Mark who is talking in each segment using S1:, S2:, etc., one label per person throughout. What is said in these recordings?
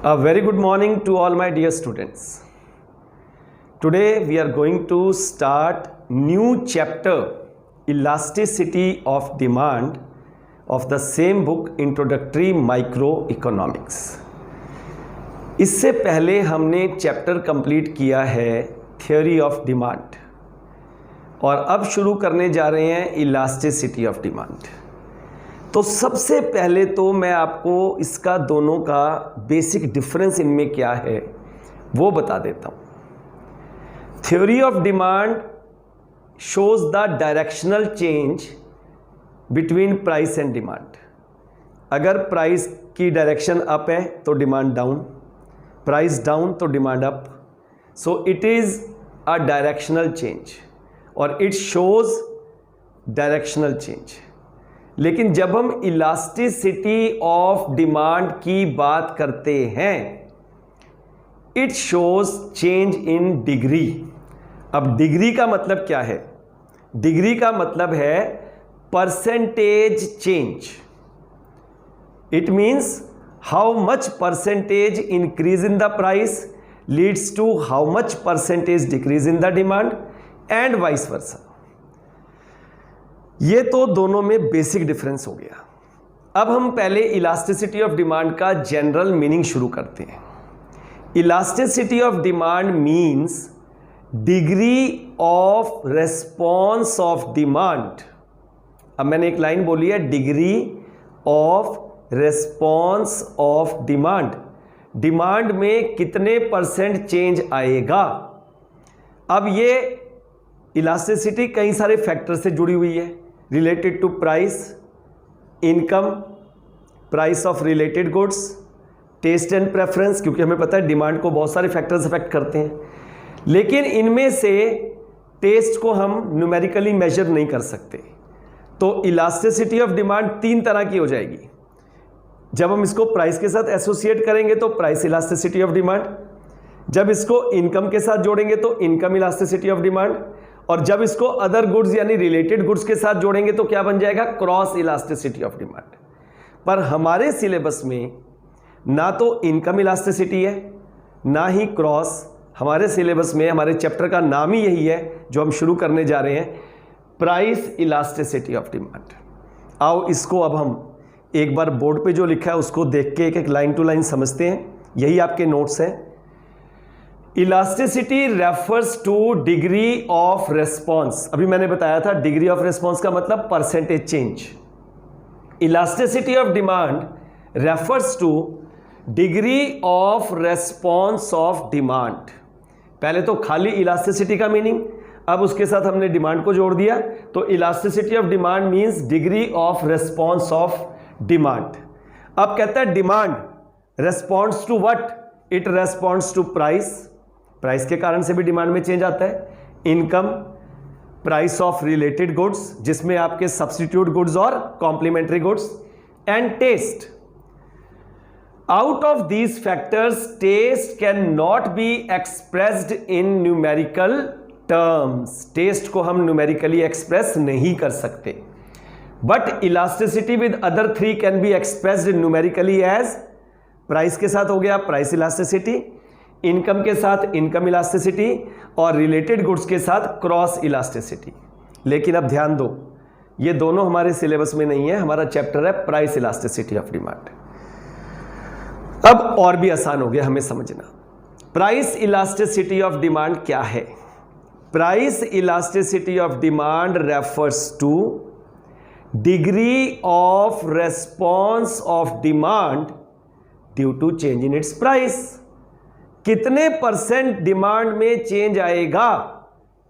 S1: A very good morning to all my dear students. Today we are going to start new chapter Elasticity of Demand of the same book Introductory Microeconomics. इससे पहले हमने chapter complete किया है theory of demand और अब शुरू करने जा रहे हैं इलास्टिसिटी ऑफ डिमांड। तो सबसे पहले तो मैं आपको इसका दोनों का बेसिक डिफरेंस इनमें क्या है वो बता देता हूँ। Theory of demand shows the directional change between price and demand. अगर प्राइस की डायरेक्शन अप है तो डिमांड डाउन, प्राइस डाउन तो demand up. So it is a directional change और इट शोज डायरेक्शनल चेंज। लेकिन जब हम इलास्टिसिटी ऑफ डिमांड की बात करते हैं it shows change in degree. अब डिग्री का मतलब क्या है? डिग्री का मतलब है percentage change. It means how much percentage increase in the price leads to how much percentage decrease in the demand and vice versa. ये तो दोनों में बेसिक डिफरेंस हो गया। अब हम पहले इलास्टिसिटी ऑफ डिमांड का जनरल मीनिंग शुरू करते हैं। Elasticity of demand means degree of response of demand. अब मैंने एक लाइन बोली है, degree of response of demand. Demand में कितने परसेंट चेंज आएगा। अब ये इलास्टिसिटी कई सारे फैक्टर से जुड़ी हुई है, related to price, income, price of related goods, taste and preference, क्योंकि हमें पता है डिमांड को बहुत सारे फैक्टर्स अफेक्ट करते हैं। लेकिन इनमें से टेस्ट को हम न्यूमेरिकली मेजर नहीं कर सकते। तो इलास्टिसिटी ऑफ डिमांड तीन तरह की हो जाएगी। जब हम इसको प्राइस के साथ एसोसिएट करेंगे तो प्राइस इलास्टिसिटी ऑफ डिमांड, जब इसको इनकम के साथ जोड़ेंगे तो इनकम इलास्टिसिटी ऑफ डिमांड, और जब इसको अदर गुड्स यानी रिलेटेड गुड्स के साथ जोड़ेंगे तो क्या बन जाएगा? Cross elasticity of demand. पर हमारे सिलेबस में ना तो इनकम इलास्टिसिटी है ना ही क्रॉस। हमारे सिलेबस में हमारे चैप्टर का नाम ही यही है जो हम शुरू करने जा रहे हैं, प्राइस इलास्टिसिटी ऑफ डिमांड। आओ इसको अब हम एक बार बोर्ड पे जो लिखा है उसको देख के एक एक लाइन टू लाइन समझते हैं। यही आपके नोट्स हैं। Elasticity refers to degree of response. अभी मैंने बताया था डिग्री ऑफ रेस्पॉन्स का मतलब percentage change. Elasticity of demand refers to degree of response of demand. पहले तो खाली इलास्टिसिटी का मीनिंग, अब उसके साथ हमने डिमांड को जोड़ दिया तो elasticity of demand means degree of response of demand. अब कहता है demand responds to what? It responds to price. Price के कारण से भी डिमांड में चेंज आता है। Income, price of related goods जिसमें आपके सब्स्टिट्यूट गुड्स और complementary goods, and taste. Out of these factors taste can not be expressed in numerical terms. Taste को हम न्यूमेरिकली एक्सप्रेस नहीं कर सकते, but elasticity with other three can be expressed numerically as price के साथ हो गया प्राइस इलास्टिसिटी, इनकम के साथ इनकम इलास्टिसिटी और रिलेटेड गुड्स के साथ क्रॉस इलास्टिसिटी। लेकिन अब ध्यान दो, ये दोनों हमारे सिलेबस में नहीं है। हमारा चैप्टर है प्राइस इलास्टिसिटी ऑफ डिमांड। अब और भी आसान हो गया हमें समझना। प्राइस इलास्टिसिटी ऑफ डिमांड क्या है? Price elasticity of demand refers to degree of response of demand due to change in its price. कितने परसेंट डिमांड में चेंज आएगा,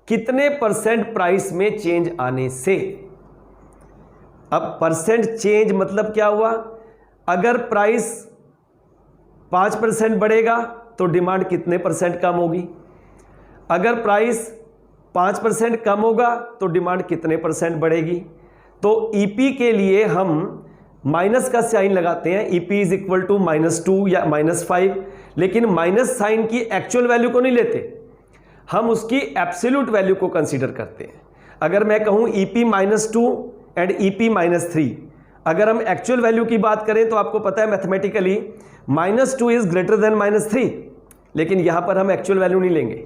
S1: कितने परसेंट प्राइस में चेंज आने से। अब परसेंट चेंज मतलब क्या हुआ? अगर प्राइस 5% बढ़ेगा तो डिमांड कितने परसेंट कम होगी? अगर प्राइस 5% कम होगा तो डिमांड कितने परसेंट बढ़ेगी? तो ईपी के लिए हम माइनस का साइन लगाते हैं, ईपी इज इक्वल टू -2 या -5, लेकिन माइनस साइन की एक्चुअल वैल्यू को नहीं लेते, हम उसकी एब्सोल्यूट वैल्यू को कंसीडर करते हैं। अगर मैं कहूं ईपी -2 एंड ईपी -3, अगर हम एक्चुअल वैल्यू की बात करें तो आपको पता है मैथमेटिकली -2 इज ग्रेटर देन -3, लेकिन यहां पर हम एक्चुअल वैल्यू नहीं लेंगे,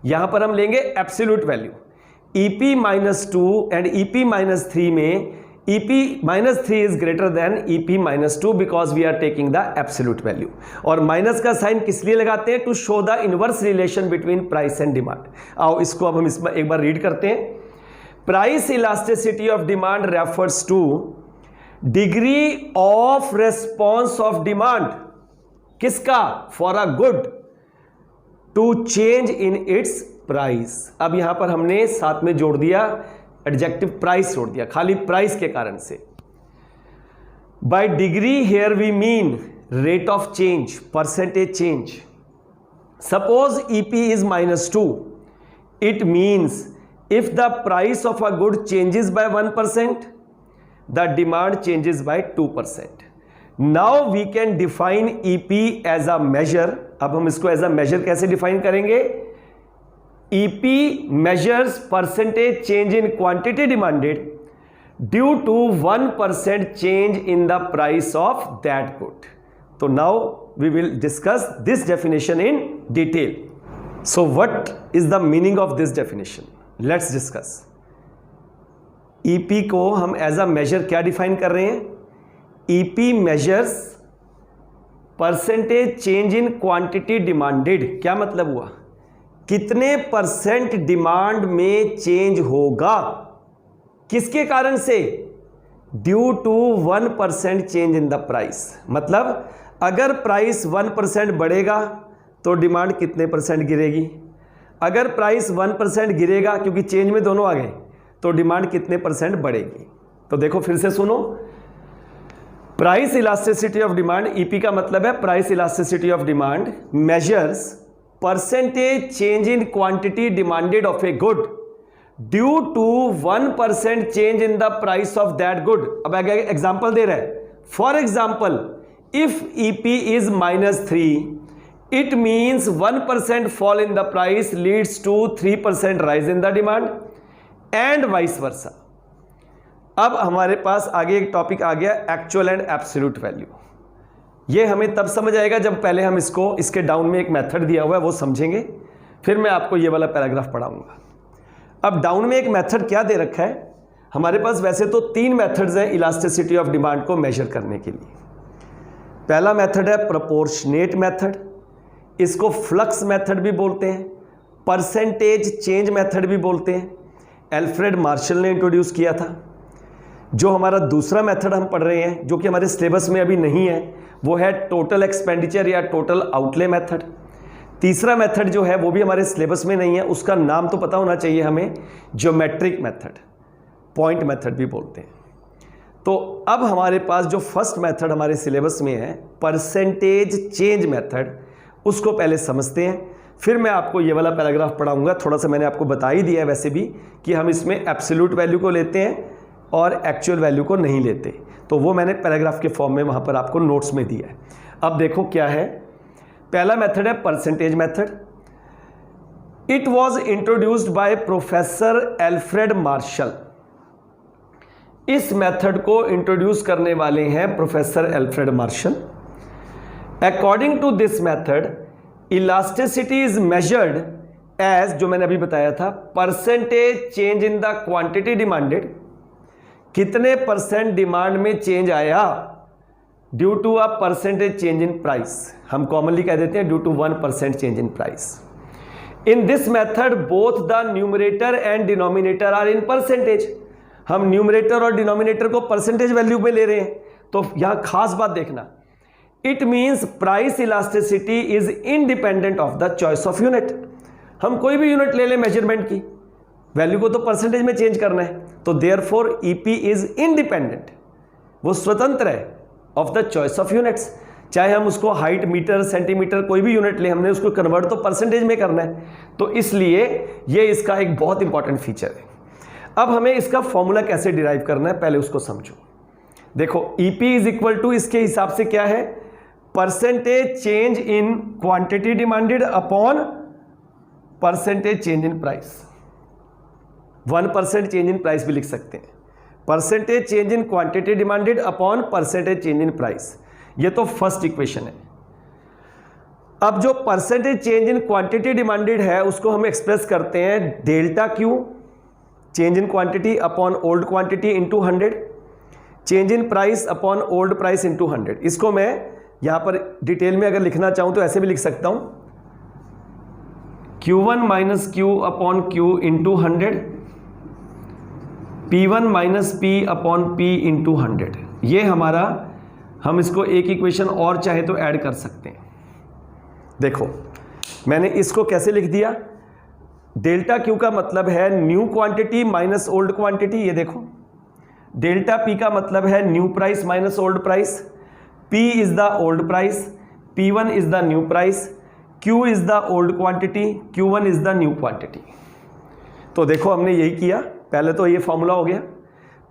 S1: यहां पर हम लेंगे absolute value. EP -2 and EP -3 में EP -3 is greater than EP -2 because we are taking the absolute value. और माइनस का साइन किस लिए लगाते हैं? To show the inverse relation between price and demand. आओ इसको अब हम इसमें एक बार रीड करते हैं। Price elasticity of demand refers to degree of response of demand, किसका? For a good to change in its price. अब यहां पर हमने साथ में जोड़ दिया एडजेक्टिव प्राइस, जोड़ दिया खाली प्राइस के कारण से। By degree here we mean rate of change, percentage change. Suppose EP is -2, it means if the price of a good changes by 1%, the demand changes by 2%. Now we can define EP as a measure. अब हम इसको as a measure कैसे define करेंगे? EP measures percentage change in quantity demanded due to 1% change in the price of that good. So now we will discuss this definition in detail. So what is the meaning of this definition? Let's discuss. EP को हम as a major क्या define कर रहे हैं? EP measures percentage change in quantity demanded. क्या मतलब हुआ? कितने परसेंट डिमांड में चेंज होगा, किसके कारण से? Due to 1% change in the price. मतलब अगर प्राइस 1% बढ़ेगा तो डिमांड कितने परसेंट गिरेगी? अगर प्राइस 1% गिरेगा, क्योंकि चेंज में दोनों आ गए, तो डिमांड कितने परसेंट बढ़ेगी? तो देखो फिर से सुनो, price elasticity of demand, EP का मतलब है price elasticity of demand, measures percentage change in quantity demanded of a good due to 1% change in the price of that good. अब आगे एग्जांपल दे रहा है। For example, if EP is -3, it means 1% fall in the price leads to 3% rise in the demand and vice versa. अब हमारे पास आगे एक topic आ गया एक्चुअल एंड एब्सोल्यूट वैल्यू। ये हमें तब समझ आएगा जब पहले हम इसको, इसके डाउन में एक मेथड दिया हुआ है वो समझेंगे, फिर मैं आपको ये वाला पैराग्राफ पढ़ाऊंगा। अब डाउन में एक मेथड क्या दे रखा है हमारे पास? वैसे तो 3 मेथड्स हैं इलास्टिसिटी ऑफ डिमांड को मेजर करने के लिए। पहला मेथड है प्रोपोर्शनेट मेथड, इसको फ्लक्स मेथड भी बोलते हैं, परसेंटेज चेंज मेथड भी बोलते हैं। एल्फ्रेड मार्शल ने इंट्रोड्यूस किया था। जो हमारा दूसरा मेथड हम पढ़ रहे हैं, जो कि हमारे सिलेबस में अभी नहीं है, वो है टोटल एक्सपेंडिचर या टोटल आउटले मेथड। तीसरा मेथड जो है वो भी हमारे सिलेबस में नहीं है, उसका नाम तो पता होना चाहिए हमें, ज्योमेट्रिक मेथड, पॉइंट मेथड भी बोलते हैं। तो अब हमारे पास जो फर्स्ट मेथड हमारे सिलेबस में है, परसेंटेज चेंज मेथड, उसको पहले समझते हैं, फिर मैं आपको ये वाला पैराग्राफ पढ़ाऊंगा। थोड़ा सा मैंने आपको बता ही दिया है वैसे भी कि हम इसमें एब्सोल्यूट वैल्यू को लेते हैं और एक्चुअल वैल्यू को नहीं लेते, तो वो मैंने पैराग्राफ के फॉर्म में वहाँ पर आपको नोट्स में दिया है। अब देखो क्या है। पहला मेथड है percentage method. It was introduced by professor Alfred Marshall. इस मेथड को इंट्रोड्यूस करने वाले हैं professor Alfred Marshall. According to this method, elasticity is measured as, जो मैंने अभी बताया था, percentage change in the quantity demanded, कितने परसेंट डिमांड में चेंज आया, due to a percentage change in price. हम कॉमनली कह देते हैं due to 1% change in price. In this method both the numerator and denominator are in percentage. हम numerator और denominator को परसेंटेज वैल्यू में ले रहे हैं, तो यहां खास बात देखना, it means price elasticity is independent of the choice of unit. हम कोई भी यूनिट ले लें मेजरमेंट की, वैल्यू को तो परसेंटेज में चेंज करना है, तो देयरफॉर EP इज इंडिपेंडेंट, वो स्वतंत्र है of the choice of units. चाहे हम उसको हाइट, मीटर, सेंटीमीटर, कोई भी यूनिट ले, हमने उसको कन्वर्ट तो परसेंटेज में करना है, तो इसलिए ये इसका एक बहुत इंपॉर्टेंट फीचर है। अब हमें इसका फॉर्मूला कैसे डिराइव करना है पहले उसको समझो। देखो EP इज इक्वल टू, इसके हिसाब से क्या है, percentage change in quantity demanded upon percentage change in price. 1% change in price भी लिख सकते हैं, percentage change in quantity demanded upon percentage change in price. ये तो फर्स्ट इक्वेशन है। अब जो percentage change in quantity demanded है उसको हम एक्सप्रेस करते हैं delta Q, change in quantity upon old quantity into 100, change in price upon old price into 100। इसको मैं यहां पर डिटेल में अगर लिखना चाहूं तो ऐसे भी लिख सकता हूं, Q1 minus Q upon Q into 100, P1 minus P upon P into 100। ये हमारा, हम इसको एक इक्वेशन और चाहे तो ऐड कर सकते हैं। देखो मैंने इसको कैसे लिख दिया, डेल्टा क्यू का मतलब है new quantity minus old quantity, ये देखो। डेल्टा पी का मतलब है new price minus old price, P is the old price, P1 is the new price, Q is the old quantity, Q1 is the new quantity. तो देखो हमने यही किया, पहले तो ये फॉर्मूला हो गया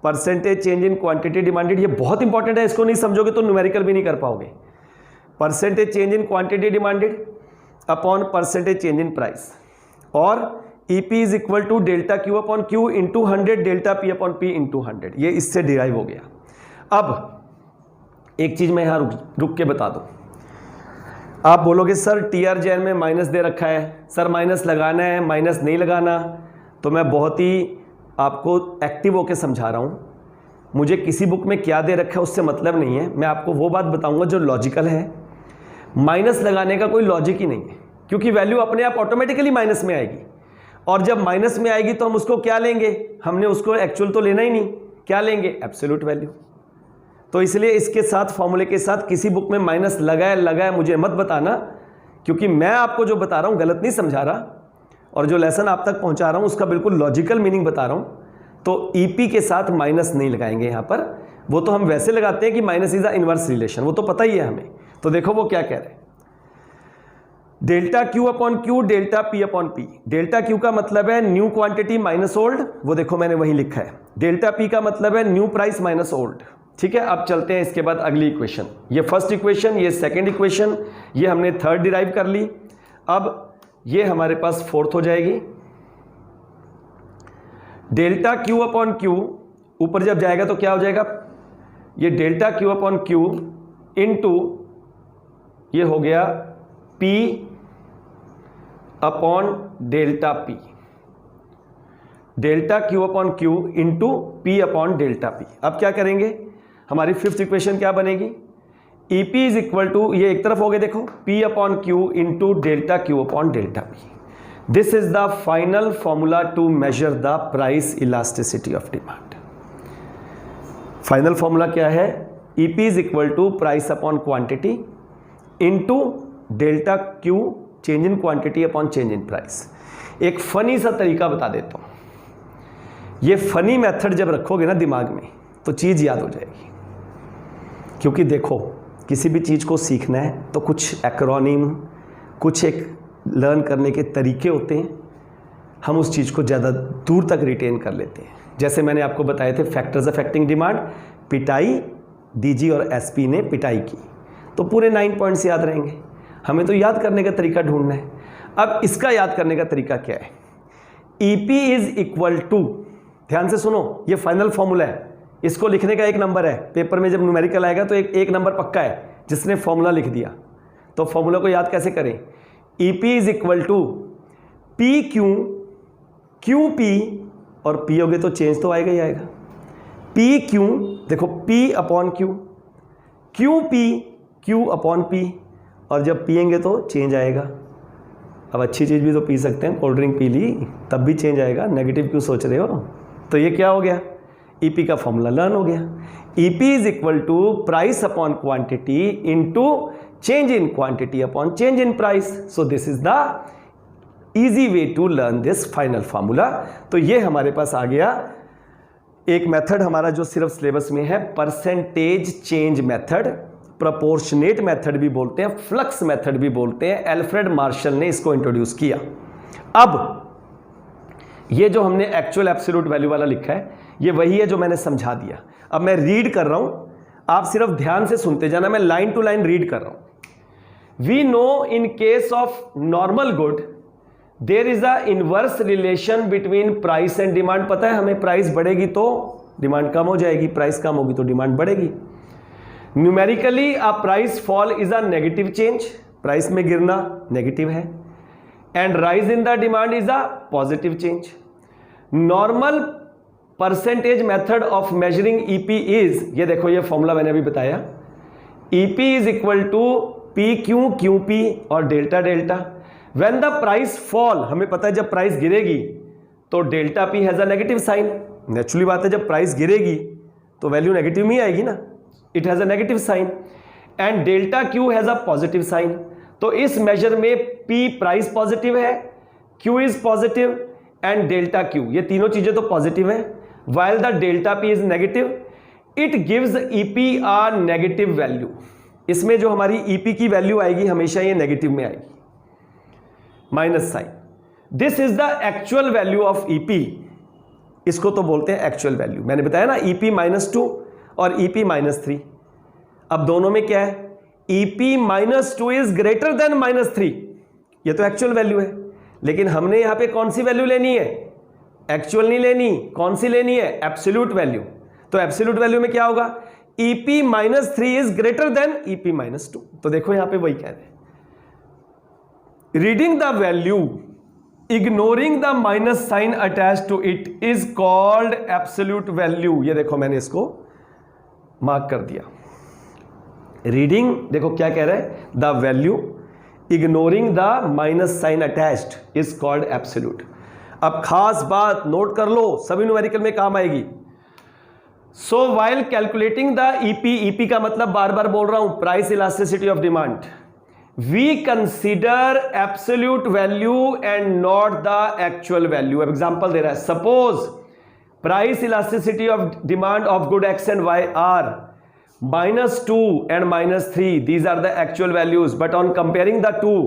S1: percentage change in quantity demanded. ये बहुत इंपॉर्टेंट है, इसको नहीं समझोगे तो न्यूमेरिकल भी नहीं कर पाओगे। Percentage change in quantity demanded upon percentage change in price, और EP is equal to delta Q upon Q into 100 delta P upon P into 100। ये इससे डिराइव हो गया। अब एक चीज मैं यहां रुक के बता दूं, आप बोलोगे सर TRJN में माइनस दे रखा है, सर माइनस लगाना है, माइनस नहीं लगाना। तो मैं बहुत ही आपको एक्टिव होकर समझा रहा हूं, मुझे किसी बुक में क्या दे रखा है उससे मतलब नहीं है, मैं आपको वो बात बताऊंगा जो लॉजिकल है। माइनस लगाने का कोई लॉजिक ही नहीं है, क्योंकि वैल्यू अपने आप ऑटोमेटिकली माइनस में आएगी, और जब माइनस में आएगी तो हम उसको क्या लेंगे, हमने उसको एक्चुअल तो लेना ही नहीं, क्या लेंगे, एब्सोल्यूट वैल्यू। तो इसलिए इसके साथ, फॉर्मूले के साथ किसी बुक में माइनस लगाए मुझे मत बताना, क्योंकि मैं आपको जो बता रहा हूं गलत नहीं समझा रहा, और जो लेसन आप तक पहुंचा रहा हूं उसका बिल्कुल लॉजिकल मीनिंग बता रहा हूं। तो ईपी के साथ माइनस नहीं लगाएंगे यहां पर, वो तो हम वैसे लगाते हैं कि minus is the inverse relation, वो तो पता ही है हमें। तो देखो वो क्या कह रहे हैं, delta Q upon Q delta P upon P. Delta Q का मतलब है न्यू क्वांटिटी माइनस ओल्ड, वो देखो मैंने वही लिखा है। डेल्टा पी का मतलब है न्यू प्राइस माइनस ओल्ड। ठीक है, अब चलते हैं इसके बाद अगली इक्वेशन। ये फर्स्ट इक्वेशन, ये सेकंड इक्वेशन, ये हमने थर्ड डिराइव कर ली। अब ये हमारे पास फोर्थ हो जाएगी। डेल्टा क्यू अपॉन क्यू ऊपर जब जाएगा तो क्या हो जाएगा, ये delta Q upon Q into ये हो गया P upon delta P, delta Q upon Q into P upon delta P. अब क्या करेंगे, हमारी फिफ्थ इक्वेशन क्या बनेगी, EP इज इक्वल टू, ये एक तरफ हो गए देखो, P upon Q into delta Q upon delta P. This is the final formula to measure the price elasticity of demand. Final formula क्या है, EP is equal to price upon quantity into delta Q change in quantity upon change in price. एक funny सा तरीका बता देता हूं, ये funny method जब रखोगे ना दिमाग में तो चीज याद हो जाएगी। क्योंकि देखो किसी भी चीज को सीखना है तो कुछ एक्रोनिम, कुछ एक लर्न करने के तरीके होते हैं, हम उस चीज को ज़्यादा दूर तक रिटेन कर लेते हैं। जैसे मैंने आपको बताए थे फैक्टर्स अफेक्टिंग डिमांड, पिटाई, DG और SP ने पिटाई की, तो पूरे 9 पॉइंट्स याद रहेंगे। हमें तो याद करने का तरीका ढूंढना है। अब इसका याद करने का तरीका क्या है, EP इज इक्वल टू, ध्यान से सुनो, ये फाइनल फॉर्मूला है, इसको लिखने का एक नंबर है, पेपर में जब न्यूमेरिकल आएगा तो एक नंबर पक्का है जिसने फॉर्मूला लिख दिया। तो फॉर्मूला को याद कैसे करें, EP is equal to PQ, QP, और P होगे तो चेंज तो आएगा ही आएगा, PQ, देखो P upon Q, QP, Q upon P, और जब पिएंगे तो चेंज आएगा। अब अच्छी चीज़ भी तो पी सकते हैं, कोल्ड ड्रिंक पी ली तब भी चेंज आएगा, नेगेटिव क्यों सोच रहे हो। तो ये क्या हो गया, EP का फॉर्मूला लर्न हो गया। EP is equal to price upon quantity into change in quantity upon change in price. So this is the easy way to learn this final formula. तो ये हमारे पास आ गया एक मेथड हमारा जो सिर्फ सिलेबस में है, percentage change method, proportionate method भी बोलते हैं, फ्लक्स मेथड भी बोलते हैं। एल्फ्रेड मार्शल ने इसको इंट्रोड्यूस किया। अब ये जो हमने एक्चुअल एब्सोल्यूट वैल्यू वाला लिखा है, ये वही है जो मैंने समझा दिया। अब मैं रीड कर रहा हूं, आप सिर्फ ध्यान से सुनते जाना, मैं लाइन टू लाइन रीड कर रहा हूं। We know in case of normal good there is a inverse relation between price and demand. पता है हमें, प्राइस बढ़ेगी तो डिमांड कम हो जाएगी, प्राइस कम होगी तो डिमांड बढ़ेगी। Numerically a price fall is a negative change, price में गिरना नेगेटिव है, and rise in the demand is a positive change. Normal percentage method of measuring EP is, ये देखो ये फॉर्मूला मैंने अभी बताया, EP is equal to P Q Q P और delta delta. When the price fall, हमें पता है जब प्राइस गिरेगी तो delta P has a negative sign. Naturally बात है जब प्राइस गिरेगी तो वैल्यू नेगेटिव में आएगी ना, it has a negative sign, and delta Q has a positive sign. तो इस मेजर में पी प्राइस पॉजिटिव है, Q is positive and delta Q, ये तीनों चीजें तो पॉजिटिव है, while the delta p is negative, it gives EP a negative value। इसमें जो हमारी EP की वैल्यू आएगी हमेशा ये नेगेटिव में आएगी, minus sign. This is the actual value of EP, इसको तो बोलते हैं एक्चुअल वैल्यू। मैंने बताया ना EP -2 और EP -3। अब दोनों में क्या है, EP -2 इज ग्रेटर देन -3, ये तो एक्चुअल वैल्यू है, लेकिन हमने यहां पे कौन सी वैल्यू लेनी है, एक्चुअल नहीं लेनी, कौन सी लेनी है, एब्सोल्यूट वैल्यू। तो एब्सोल्यूट वैल्यू में क्या होगा, EP -3 is greater than EP -2। तो देखो यहां पे वही कह रहे हैं, reading the value ignoring the minus sign attach to it is called absolute value. ये देखो मैंने इसको मार्क कर दिया। रीडिंग देखो क्या कह रहा है, the value ignoring the minus sign attached is called absolute. अब खास बात नोट कर लो, सभी न्यूमेरिकल में काम आएगी। So while calculating the EP का मतलब बार बार बोल रहा हूं, price elasticity of demand, we consider absolute value and not the actual value. Example दे रहा है, suppose price elasticity of demand of good X and Y are -2 and -3, these are the actual values, but on comparing the two,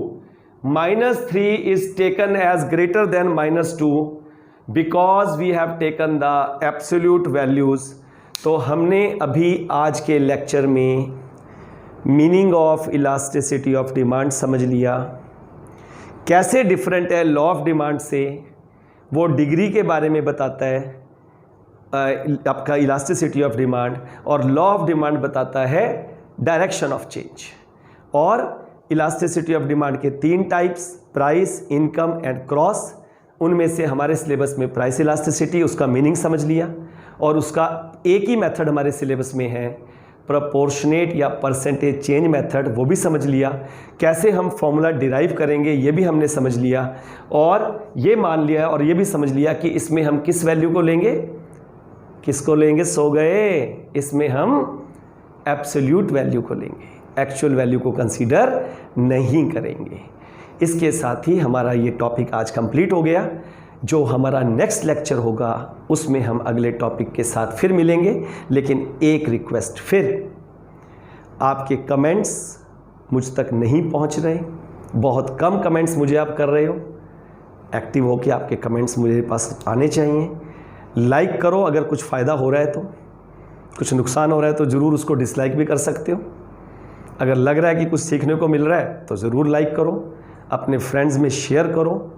S1: -3 is taken as greater than -2 because we have taken the absolute values। तो हमने अभी आज के lecture में meaning of elasticity of demand समझ लिया, कैसे different है लॉ ऑफ डिमांड से, वो डिग्री के बारे में बताता है आपका इलास्टिसिटी ऑफ डिमांड, और लॉ ऑफ डिमांड बताता है डायरेक्शन ऑफ चेंज। और इलास्टिसिटी ऑफ डिमांड के 3 types, price, income and cross. उनमें से हमारे सिलेबस में प्राइस इलास्टिसिटी, उसका मीनिंग समझ लिया, और उसका एक ही मेथड हमारे सिलेबस में है प्रोपोर्शनेट या परसेंटेज चेंज मेथड, वो भी समझ लिया। कैसे हम फॉर्मूला डिराइव करेंगे ये भी हमने समझ लिया, और ये मान लिया और ये भी समझ लिया कि इसमें हम किस वैल्यू को लेंगे, किसको लेंगे, सो गए, इसमें हम एब्सोल्यूट वैल्यू को लेंगे, एक्चुअल वैल्यू को कंसीडर नहीं करेंगे। इसके साथ ही हमारा ये टॉपिक आज कंप्लीट हो गया। जो हमारा नेक्स्ट लेक्चर होगा उसमें हम अगले टॉपिक के साथ फिर मिलेंगे, लेकिन एक रिक्वेस्ट फिर, आपके कमेंट्स मुझ तक नहीं पहुंच रहे, बहुत कम कमेंट्स मुझे आप कर रहे हो, एक्टिव हो के आपके कमेंट्स मुझे पास आने चाहिए। लाइक करो अगर कुछ फ़ायदा हो रहा है तो, कुछ नुकसान हो रहा है तो ज़रूर उसको डिसलाइक भी कर सकते हो। अगर लग रहा है कि कुछ सीखने को मिल रहा है तो ज़रूर लाइक करो, अपने फ्रेंड्स में शेयर करो,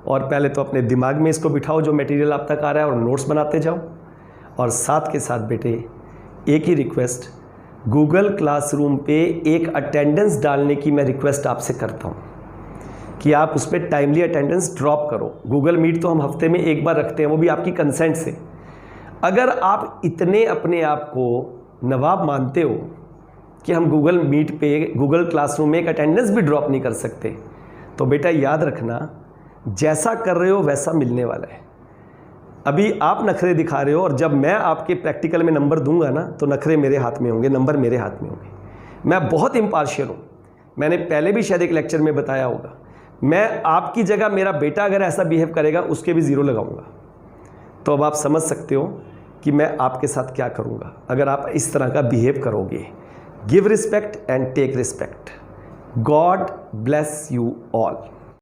S1: और पहले तो अपने दिमाग में इसको बिठाओ जो मटेरियल आप तक आ रहा है, और नोट्स बनाते जाओ। और साथ के साथ बेटे एक ही रिक्वेस्ट, गूगल क्लासरूम पे एक अटेंडेंस डालने की मैं रिक्वेस्ट आपसे करता हूँ कि आप उस पर टाइमली अटेंडेंस ड्रॉप करो। गूगल मीट तो हम हफ्ते में एक बार रखते हैं, वो भी आपकी कंसेंट से। अगर आप इतने अपने आप को नवाब मानते हो कि हम गूगल मीट पे, गूगल क्लासरूम में एक अटेंडेंस भी ड्रॉप नहीं कर सकते, तो बेटा याद रखना, जैसा कर रहे हो वैसा मिलने वाला है। अभी आप नखरे दिखा रहे हो, और जब मैं आपके प्रैक्टिकल में नंबर दूंगा ना, तो नखरे मेरे हाथ में होंगे, नंबर मेरे हाथ में होंगे। मैं बहुत इम्पार्शियल हूँ, मैंने पहले भी शायद एक लेक्चर में बताया होगा। मैं आपकी जगह मेरा बेटा अगर ऐसा बिहेव करेगा उसके भी 0 लगाऊंगा। तो अब आप समझ सकते हो कि मैं आपके साथ क्या करूंगा अगर आप इस तरह का बिहेव करोगे। Give respect and take respect. God bless you all.